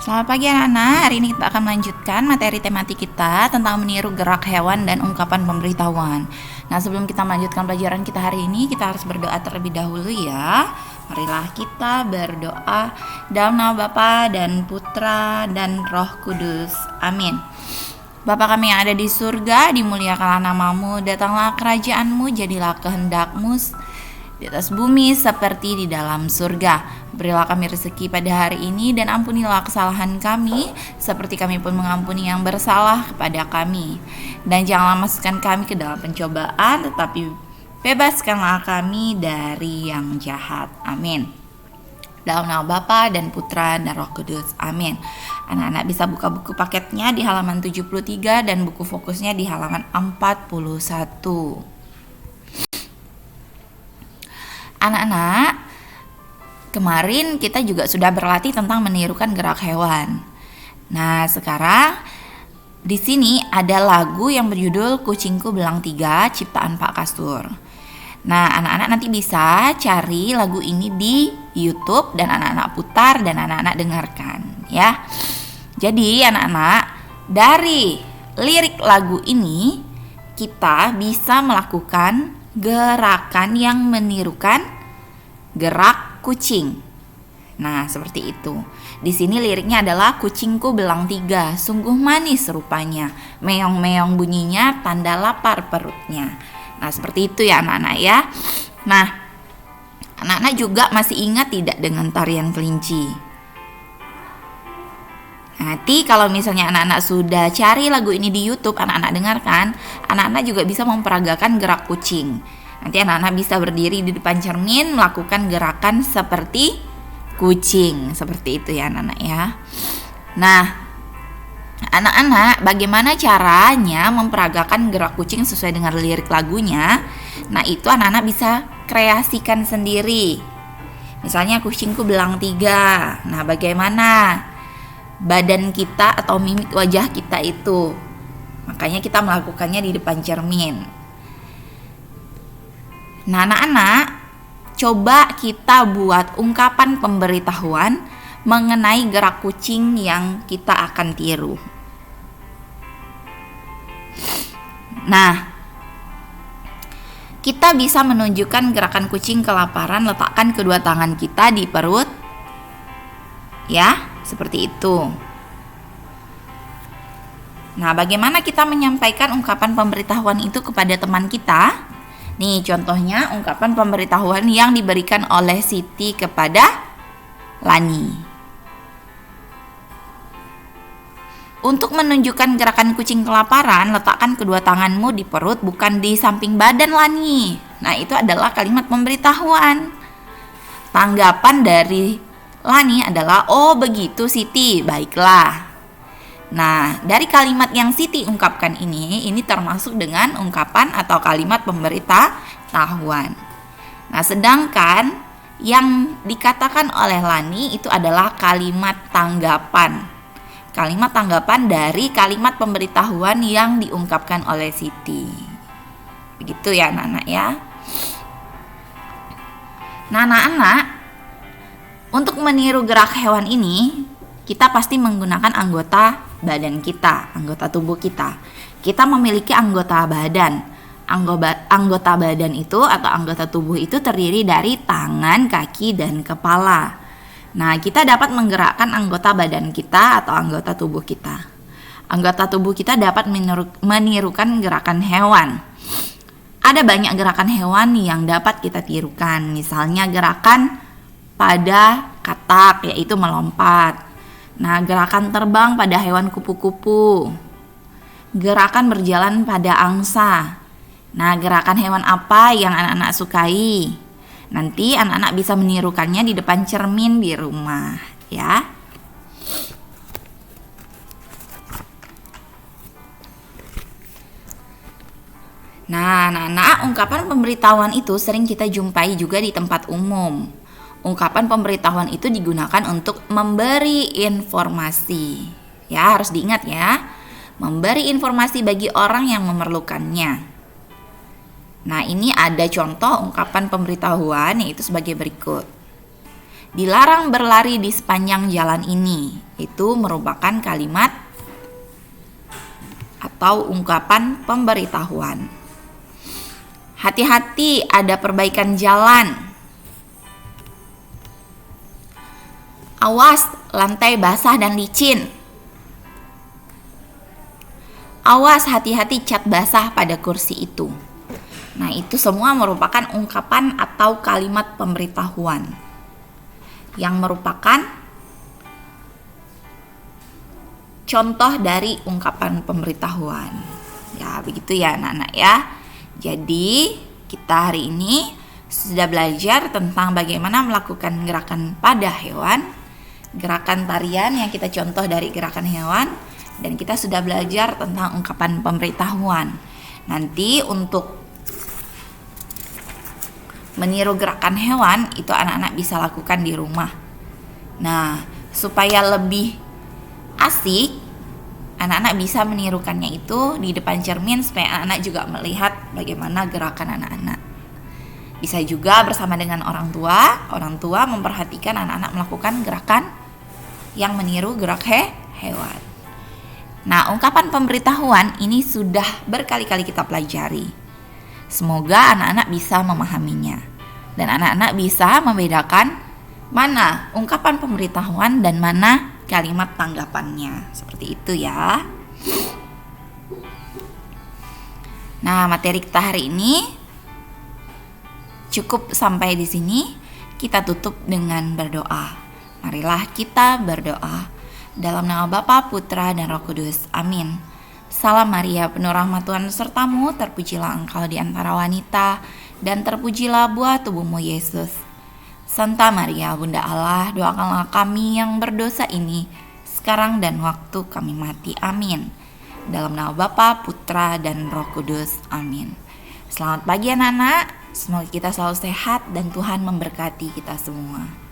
Selamat pagi anak-anak, hari ini kita akan melanjutkan materi tematik kita tentang meniru gerak hewan dan ungkapan pemberitahuan. Nah, sebelum kita melanjutkan pelajaran kita hari ini, kita harus berdoa terlebih dahulu ya. Marilah kita berdoa dalam nama Bapa dan Putra dan Roh Kudus. Amin. Bapa kami yang ada di surga, dimuliakanlah namamu, datanglah kerajaan-Mu, jadilah kehendak-Mu di atas bumi seperti di dalam surga. Berilah kami rezeki pada hari ini dan ampunilah kesalahan kami seperti kami pun mengampuni yang bersalah kepada kami. Dan janganlah masukkan kami ke dalam pencobaan, tetapi bebaskanlah kami dari yang jahat. Amin. Dalam nama Bapa dan Putra dan Roh Kudus. Amin. Anak-anak bisa buka buku paketnya di halaman 73 dan buku fokusnya di halaman 41. Anak-anak, kemarin kita juga sudah berlatih tentang menirukan gerak hewan. Nah, sekarang di sini ada lagu yang berjudul Kucingku Belang 3 ciptaan Pak Kastur. Nah, anak-anak nanti bisa cari lagu ini di YouTube dan anak-anak putar dan anak-anak dengarkan ya. Jadi, anak-anak, dari lirik lagu ini kita bisa melakukan gerakan yang menirukan gerak kucing. Nah, seperti itu. Di sini liriknya adalah kucingku belang 3, sungguh manis rupanya, meong-meong bunyinya, tanda lapar perutnya. Nah, seperti itu ya anak-anak ya. Nah, anak-anak juga masih ingat tidak dengan tarian kelinci? Nanti kalau misalnya anak-anak sudah cari lagu ini di YouTube, anak-anak dengarkan, anak-anak juga bisa memperagakan gerak kucing. Nanti anak-anak bisa berdiri di depan cermin melakukan gerakan seperti kucing. Seperti itu ya anak-anak ya. Nah, anak-anak bagaimana caranya memperagakan gerak kucing sesuai dengan lirik lagunya? Nah, itu anak-anak bisa kreasikan sendiri. Misalnya kucingku belang 3. Nah, bagaimana badan kita atau mimik wajah kita itu? Makanya kita melakukannya di depan cermin. Nah, anak-anak, coba kita buat ungkapan pemberitahuan mengenai gerak kucing yang kita akan tiru. Nah, kita bisa menunjukkan gerakan kucing kelaparan, letakkan kedua tangan kita di perut. Ya, seperti itu. Nah, bagaimana kita menyampaikan ungkapan pemberitahuan itu kepada teman kita? Nih, contohnya ungkapan pemberitahuan yang diberikan oleh Siti kepada Lani. Untuk menunjukkan gerakan kucing kelaparan, letakkan kedua tanganmu di perut, bukan di samping badan Lani. Nah, itu adalah kalimat pemberitahuan. Tanggapan dari Lani adalah, oh begitu Siti, baiklah. Nah, dari kalimat yang Siti ungkapkan ini termasuk dengan ungkapan atau kalimat pemberitahuan. Nah, sedangkan yang dikatakan oleh Lani itu adalah kalimat tanggapan. Kalimat tanggapan dari kalimat pemberitahuan yang diungkapkan oleh Siti. Begitu ya anak-anak ya. Nah, anak-anak, untuk meniru gerak hewan ini, kita pasti menggunakan anggota badan kita, anggota tubuh kita. Kita memiliki anggota badan. Anggota badan itu atau anggota tubuh itu terdiri dari tangan, kaki, dan kepala. Nah, kita dapat menggerakkan anggota badan kita atau anggota tubuh kita. Anggota tubuh kita dapat menirukan gerakan hewan. Ada banyak gerakan hewan yang dapat kita tirukan. Misalnya gerakan pada katak, yaitu melompat. Nah, gerakan terbang pada hewan kupu-kupu. Gerakan berjalan pada angsa. Nah, gerakan hewan apa yang anak-anak sukai? Nanti anak-anak bisa menirukannya di depan cermin di rumah, ya. Nah, anak-anak, ungkapan pemberitahuan itu sering kita jumpai juga di tempat umum. Ungkapan pemberitahuan itu digunakan untuk memberi informasi. Ya, harus diingat ya. Memberi informasi bagi orang yang memerlukannya. Nah, ini ada contoh ungkapan pemberitahuan yaitu sebagai berikut. Dilarang berlari di sepanjang jalan ini. Itu merupakan kalimat atau ungkapan pemberitahuan. Hati-hati, ada perbaikan jalan. Awas, lantai basah dan licin. Awas, hati-hati, cat basah pada kursi itu. Nah, itu semua merupakan ungkapan atau kalimat pemberitahuan yang merupakan contoh dari ungkapan pemberitahuan. Ya, begitu ya anak-anak ya. Jadi, kita hari ini sudah belajar tentang bagaimana melakukan gerakan pada hewan, gerakan tarian yang kita contoh dari gerakan hewan, dan kita sudah belajar tentang ungkapan pemberitahuan. Nanti untuk meniru gerakan hewan itu anak-anak bisa lakukan di rumah. Nah, supaya lebih asik, anak-anak bisa menirukannya itu di depan cermin supaya anak-anak juga melihat bagaimana gerakan anak-anak. Bisa juga bersama dengan orang tua memperhatikan anak-anak melakukan gerakan yang meniru gerak hewan. Nah, ungkapan pemberitahuan ini sudah berkali-kali kita pelajari. Semoga anak-anak bisa memahaminya dan anak-anak bisa membedakan mana ungkapan pemberitahuan dan mana kalimat tanggapannya. Seperti itu ya. Nah, materi kita hari ini cukup sampai di sini. Kita tutup dengan berdoa. Marilah kita berdoa. Dalam nama Bapa, Putra, dan Roh Kudus. Amin. Salam Maria, penuh rahmat Tuhan sertamu, terpujilah engkau di antara wanita, dan terpujilah buah tubuhmu Yesus. Santa Maria, Bunda Allah, doakanlah kami yang berdosa ini, sekarang dan waktu kami mati. Amin. Dalam nama Bapa, Putra, dan Roh Kudus. Amin. Selamat pagi anak-anak, semoga kita selalu sehat dan Tuhan memberkati kita semua.